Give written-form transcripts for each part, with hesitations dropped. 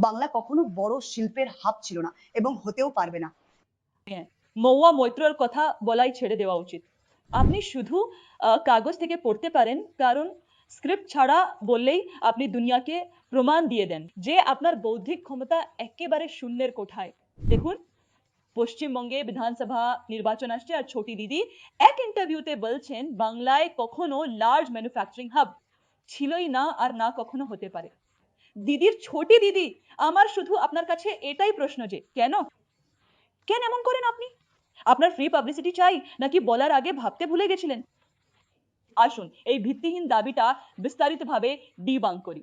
বাংলা কখনো বড় শিল্পের হাব ছিল না এবং হতেও পারবে না। মহুয়া মৈত্রর কথা বলাই ছেড়ে দেওয়া উচিত। আপনি শুধু কাগজ থেকে পড়তে পারেন, কারণ স্ক্রিপ্ট ছাড়া বললেই আপনি দুনিয়াকে প্রমাণ দিয়ে দেন যে আপনার বৌদ্ধিক ক্ষমতা একেবারে শূন্যের কোঠায়। দেখুন, পশ্চিমবঙ্গে বিধানসভা নির্বাচন আসছে আর ছোটি দিদি এক ইন্টারভিউতে বলছেন বাংলায় কখনো লার্জ ম্যানুফ্যাকচারিং হাব ছিলই না আর না কখনো হতে পারে। দিদির ছোটি দিদি, আমার শুধু আপনার কাছে এটাই প্রশ্ন যে কেন কেন এমন করেন আপনি? আপনার ফ্রি পাবলিসিটি চাই নাকি বলার আগে ভাবতে ভুলে গেছিলেন? আসুন এই ভিত্তিহীন দাবিটা বিস্তারিতভাবে ডিবাঙ্ক করি।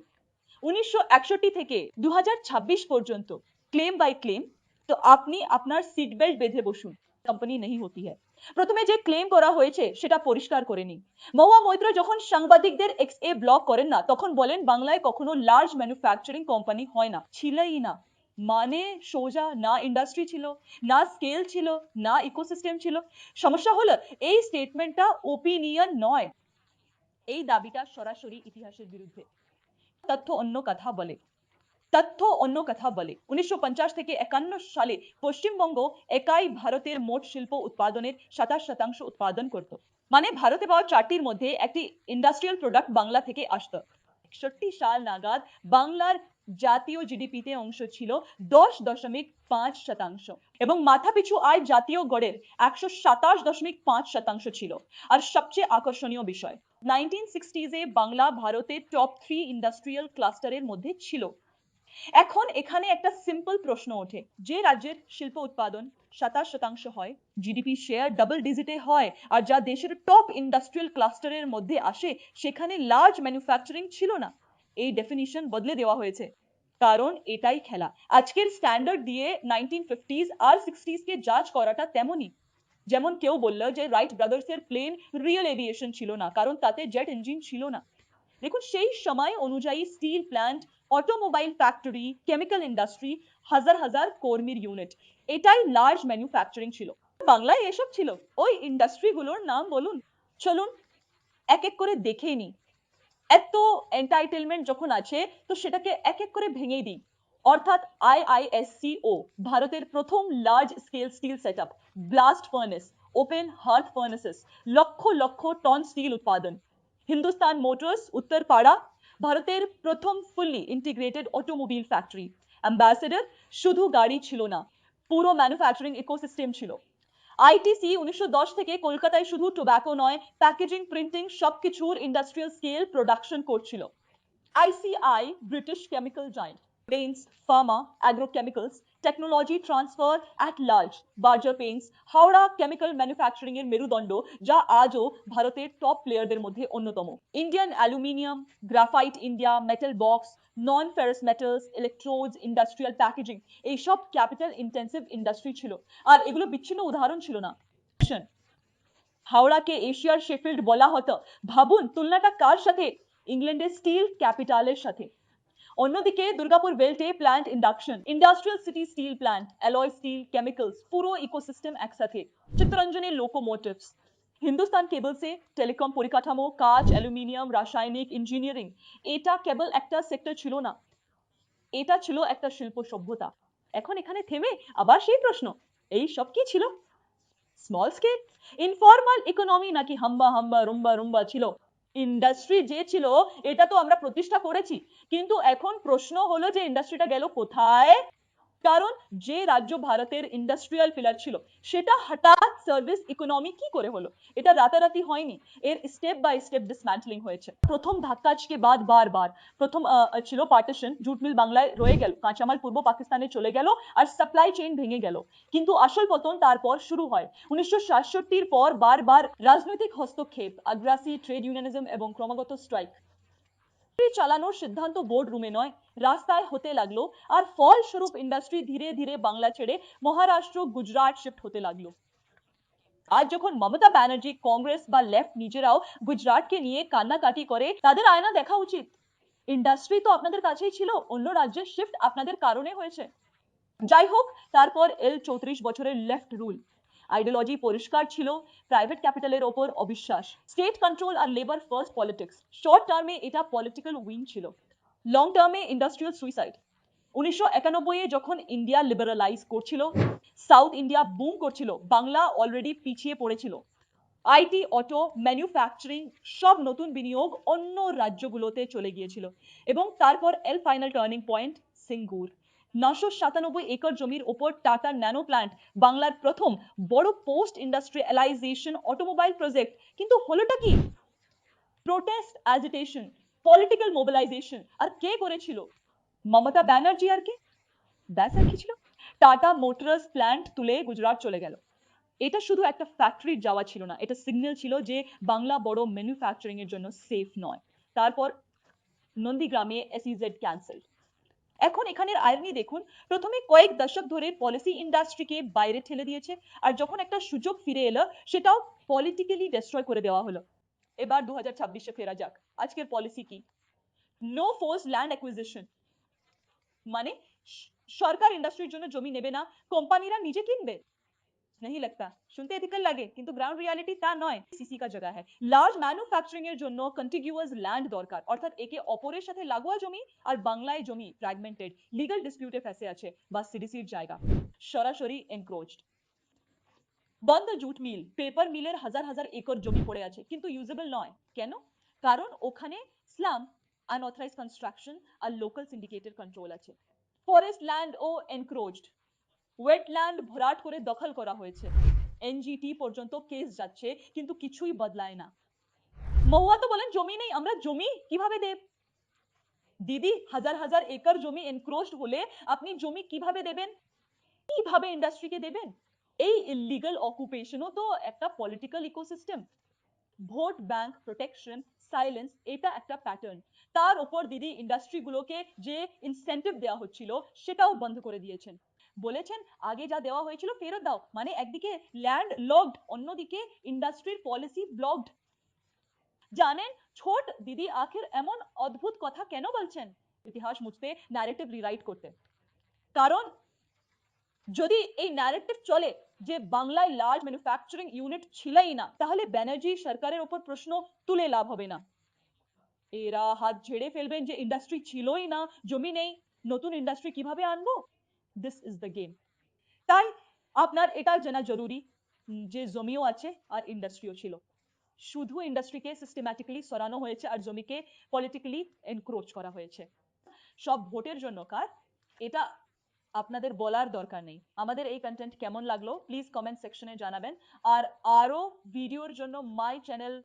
1961 থেকে 2026 পর্যন্ত ক্লেম বাই ক্লেম, তো আপনি আপনার সিট বেল্ট বেঁধে বসুন, কোম্পানি নেই হতি হ্যায়। প্রথমে যে ক্লেম করা হয়েছে সেটা পরিষ্কার করে নিই। মহুয়া মৈত্র যখন সাংবাদিকদের এক্সএ ব্লক করেন না, তখন বলেন বাংলায় কখনো লার্জ ম্যানুফ্যাকচারিং কোম্পানি হয় না, ছিলই না। মানে সোজা, না ইন্ডাস্ট্রি ছিল, না স্কেল ছিল, না ইকোসিস্টেম ছিল। সমস্যা হলো এই স্টেটমেন্টটা ওপিনিয়ন নয়, এই দাবিটা সরাসরি ইতিহাসের বিরুদ্ধে। তথ্য অন্য কথা বলে। তথ্য অন্য কথা বলে 1950 থেকে 51 সালে পশ্চিমবঙ্গ একাই ভারতের মোট শিল্প উৎপাদনের 27% উৎপাদন করত। মানে ভারতে পাওয়া চারটির মধ্যে একটি ইন্ডাস্ট্রিয়াল প্রোডাক্ট বাংলা থেকে আসতো। 61 সাল নাগাদ বাংলার জাতীয় জিডিপিতে অংশ ছিল 10.5% এবং মাথাপিছু আয় জাতীয় গড়ের 127.5% ছিল। আর সবচেয়ে আকর্ষণীয় বিষয়, 1960s এ বাংলা ভারতের টপ 3 ইন্ডাস্ট্রিয়াল ক্লাস্টারের মধ্যে ছিল। এখন এখানে একটা সিম্পল প্রশ্ন ওঠে, যে রাজ্যের শিল্প উৎপাদন 27% হয়, জিডিপি শেয়ার ডাবল ডিজিটে হয়, আর যা দেশের টপ ইন্ডাস্ট্রিয়াল ক্লাস্টারের মধ্যে আসে, সেখানে লার্জ ম্যানুফ্যাকচারিং ছিল না। এই ডেফিনিশন বদলে দেওয়া হয়েছে, কারণ এটাই খেলা। আজকের স্ট্যান্ডার্ড দিয়ে 1950s আর 60s কে জাজ করাটা তেমনই। যেমন কেউ বলল যে রাইট ব্রাদার্সের প্লেন রিয়েল এভিয়েশন ছিল না, কারণ তাতে জেট ইঞ্জিন ছিল না। দেখুন, সেই সময় অনুযায়ী steel plant, automobile factory, chemical industry, হাজার হাজার কর্মীর ইউনিট, এটাই লার্জ ম্যানুফ্যাকচারিং ছিল। বাংলায় এসব ছিল। ওই ইন্ডাস্ট্রিগুলোর নাম বলুন। চলুন এক এক করে দেখেই নি। এত এন্টাইটেলমেন্ট যখন আছে, তো সেটাকে এক এক করে ভেঙে দিই। অর্থাৎ আইআইএসসিও ভারতের প্রথম large scale steel setup, blast furnace, open hearth furnaces, lakh lakh ton still উৎপাদন। হিন্দুস্তান মোটরস উত্তরপাড়া, ভারতের প্রথম fully integrated automobile factory. Ambassador শুধু গাড়ি ছিল না, পুরো ম্যানুফ্যাকচারিং ইকোসিস্টেম ছিল। আইটিসি 1910 থেকে কলকাতায় শুধু টোব্যাকো নয়, প্যাকেজিং, প্রিন্টিং সবকিছুর ইন্ডাস্ট্রিয়াল স্কেল প্রোডাকশন করছিল। ICI, British chemical giant, paints, pharma, agrochemicals, technology transfer at large, Berger Paints, Howrah chemical manufacturing এর মেরুদণ্ড, যা আজও ভারতের টপ প্লেয়ারদের মধ্যে অন্যতম। Indian aluminium, graphite India, metal box, non ferrous metals, electrodes, industrial packaging, এইসব ক্যাপিটাল ইন্টেন্সিভ ইন্ডাস্ট্রি ছিল। আর এগুলো বিচ্ছিন্ন উদাহরণ ছিল না। হাওড়াকে এশিয়ার শেফিল্ড বলা হতো। ভাবুন তুলনাটা কার সাথে? ইংল্যান্ডের স্টিল ক্যাপিটালের সাথে। অন্যদিকে দুর্গাপুর বেল্টে plant induction, industrial city steel plant, alloy still, chemicals, পুরো ইকোসিস্টেম একসাথে। চিত্তরঞ্জনে লোকোমোটিভস, হিন্দুস্তান কেবলসে টেলিকম পরিকাঠামো, কাঁচ, অ্যালুমিনিয়াম, রাসায়নিক, ইঞ্জিনিয়ারিং। এটা কেবল একটা সেক্টর ছিল না, এটা ছিল একটা শিল্প সভ্যতা। এখন এখানে থেমে আবার সেই প্রশ্ন, এই সব কি ছিল? স্মল স্কেল, ইনফর্মাল ইকোনমি, নাকি হাম্বা হাম্বা রুম্বা রুম্বা ছিল? ইন্ডাস্ট্রি যে ছিল এটা তো আমরা প্রতিষ্ঠা করেছি, কিন্তু এখন প্রশ্ন হলো যে ইন্ডাস্ট্রিটা গেল কোথায়? কারণ যে রাজ্য ভারতের ইন্ডাস্ট্রিয়াল পিলার ছিল, সেটা হঠাৎ সার্ভিস ইকোনমি কি করে হলো? এটা রাতারাতি হয়নি, এর স্টেপ বাই স্টেপ ডিসম্যান্টলিং হয়েছে। প্রথম ধাক্কাজকে বাদ বারবার। প্রথম ছিল পার্টিশন, জুট মিল বাংলায় রয়ে গেল, কাঁচামাল পূর্ব পাকিস্তানে চলে গেল, আর সাপ্লাই চেইন ভেঙে গেল। কিন্তু আসল পতন তারপর শুরু হয় 1967 পর। বারবার রাজনৈতিক হস্তক্ষেপ, আগ্রাসী ট্রেড ইউনিয়নিজম এবং ক্রমাগত স্ট্রাইক চালানোর সিদ্ধান্ত বোর্ড রুমে নয়, রাস্তায় হতে লাগলো। আর ফলস্বরূপ ইন্ডাস্ট্রি ধীরে ধীরে বাংলা ছেড়ে মহারাষ্ট্র, গুজরাট শিফট হতে লাগলো। আজ যখন মমতা ব্যানার্জি, কংগ্রেস বা লেফট নিজেরাও গুজরাটকে নিয়ে কান্নাকাটি করে, তাদের আয়না দেখা উচিত। ইন্ডাস্ট্রি তো আপনাদের কাছেই ছিল, অন্য রাজ্যে শিফট আপনাদের কারণে হয়েছে। যাই হোক, তারপর 34 বছরের লেফট রুল। আইডিওলজি পরিষ্কার ছিল, প্রাইভেট ক্যাপিটালের ওপর অবিশ্বাস, স্টেট কন্ট্রোল আর লেবার ফার্স্ট পলিটিক্স। শর্ট টার্মে এটা পলিটিক্যাল উইন ছিল, লং টার্মে ইন্ডাস্ট্রিয়াল সুইসাইড। 1991 এ যখন ইন্ডিয়া লিবারালাইজ করছিল, সাউথ ইন্ডিয়া বুম করছিল, বাংলা অলরেডি পিছিয়ে পড়েছিল। আইটি, অটো, ম্যানুফ্যাকচারিং সব নতুন বিনিয়োগ অন্য রাজ্যগুলোতে চলে গিয়েছিল এবং তারপর এল final turning point Singur. 997 acre জমির ওপর টাটা ন্যানো প্ল্যান্ট, বাংলার প্রথম বড় পোস্ট ইন্ডাস্ট্রিয়ালাইজেশন অটোমোবাইল প্রজেক্ট। কিন্তু হলোটা কি? Protest, agitation, political mobilization. আর কে করেছিল? মমতা ব্যানার্জি আর কে? ব্যাস আর কি ছিল? টাটা মোটরস প্ল্যান্ট তুলে গুজরাট চলে গেল। এটা শুধু একটা ফ্যাক্টরি যাওয়া ছিল না, এটা সিগন্যাল ছিল যে বাংলা বড় ম্যানুফ্যাকচারিং এর জন্য সেফ নয়। তারপর নন্দীগ্রামে এসইজেড ক্যান্সেল। এখন এখানের আইরনি দেখুন, প্রথমে কয়েক দশক ধরে পলিসি ইন্ডাস্ট্রিকে বাইরে ঠেলে দিয়েছে, আর যখন একটা সুযোগ ফিরে এলো সেটাও পলিটিক্যালি ডিস্ট্রয় করে দেওয়া হলো। এবার 2026-এ ফেরা যাক। আজকের পলিসি কি? নো ফোর্স ল্যান্ড অ্যাকুইজিশন, মানে সরকার ইন্ডাস্ট্রির জন্য জমি নেবে না, কোম্পানিরা নিজে কিনবে। नहीं लगता, শুনতে এথিক্যাল লাগে, কিন্তু গ্রাউন্ড রিয়ালিটি তা নয়। সিসি কা জায়গা है, লার্জ ম্যানুফ্যাকচারিং এর জন্য কন্টিগুয়াস ল্যান্ড দরকার, অর্থাৎ একে অপরের সাথে লাগোয়া জমি, আর বাংলায় জমি ফ্র্যাগমেন্টেড, লিগ্যাল ডিসপিউটে ফেসে আছে বা সিডিসির জায়গা, সরাসরি এনক্রোচড। বন্ধ জুট মিল, পেপার মিলের হাজার হাজার একর জমি পড়ে আছে কিন্তু ইউজেবল নয়। কেন? কারণ ওখানে স্লাম, আনঅথরাইজড কনস্ট্রাকশন আর লোকাল সিন্ডিকেটের কন্ট্রোল আছে। ফরেস্ট ল্যান্ড ও এনক্রোচড, ওয়েটল্যান্ড ভরাট করে দখল করা হয়েছে, এনজিটি পর্যন্ত কেস যাচ্ছে কিন্তু কিছুই বদলায় না। মহুয়া তো বলেন জমি নেই, আমরা জমি কিভাবে দেব? দিদি, হাজার হাজার একর জমি এনক্রোচড হলে আপনি জমি কিভাবে দেবেন? কিভাবে ইন্ডাস্ট্রিকে দেবেন? এই ইলিগাল অকুপেশনও তো একটা political ecosystem. Vote bank protection, silence, এটা একটা প্যাটার্ন। তার উপর দিদি ইন্ডাস্ট্রিগুলোকে যে ইনসেন্টিভ দেওয়া হচ্ছিল সেটাও বন্ধ করে দিয়েছেন। বলেছেন আগে যা দেওয়া হয়েছিল ফেরত দাও, মানে একদিকে ল্যান্ড লকড, অন্যদিকে ইন্ডাস্ট্রির পলিসি ব্লকড। জানেন ছোট দিদি আখের এমন অদ্ভুত কথা কেন বলছেন? ইতিহাস মুছতে, ন্যারেটিভ রিরাইট করতে। কারণ যদি এই ন্যারেটিভ চলে যে বাংলায় লার্জ ম্যানুফ্যাকচারিং ইউনিট ছিলই না, তাহলে ব্যানার্জি সরকারের উপর প্রশ্ন তুলে লাভ হবে না। এরা হাত ঝেড়ে ফেলবেন যে ইন্ডাস্ট্রি ছিলই না, জমি নেই, নতুন ইন্ডাস্ট্রি কিভাবে আনবো? This is the game. তাই আপনার এটা জানা জরুরি যে জমিও আছে আর ইন্ডাস্ট্রিও ছিল। শুধু ইন্ডাস্ট্রিকে সিস্টেম্যাটিক্যালি সরানো হয়েছে আর জমিকে পলিটিক্যালি এনক্রোচ করা হয়েছে। সব ভোটের জন্য কার, এটা আপনাদের বলার দরকার নেই। আমাদের এই কন্টেন্ট কেমন লাগলো প্লিজ কমেন্ট সেকশনে জানাবেন, আর আরো ভিডিওর জন্য মাই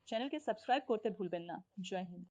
চ্যানেলকে সাবস্ক্রাইব করতে ভুলবেন না। জয় হিন্দ।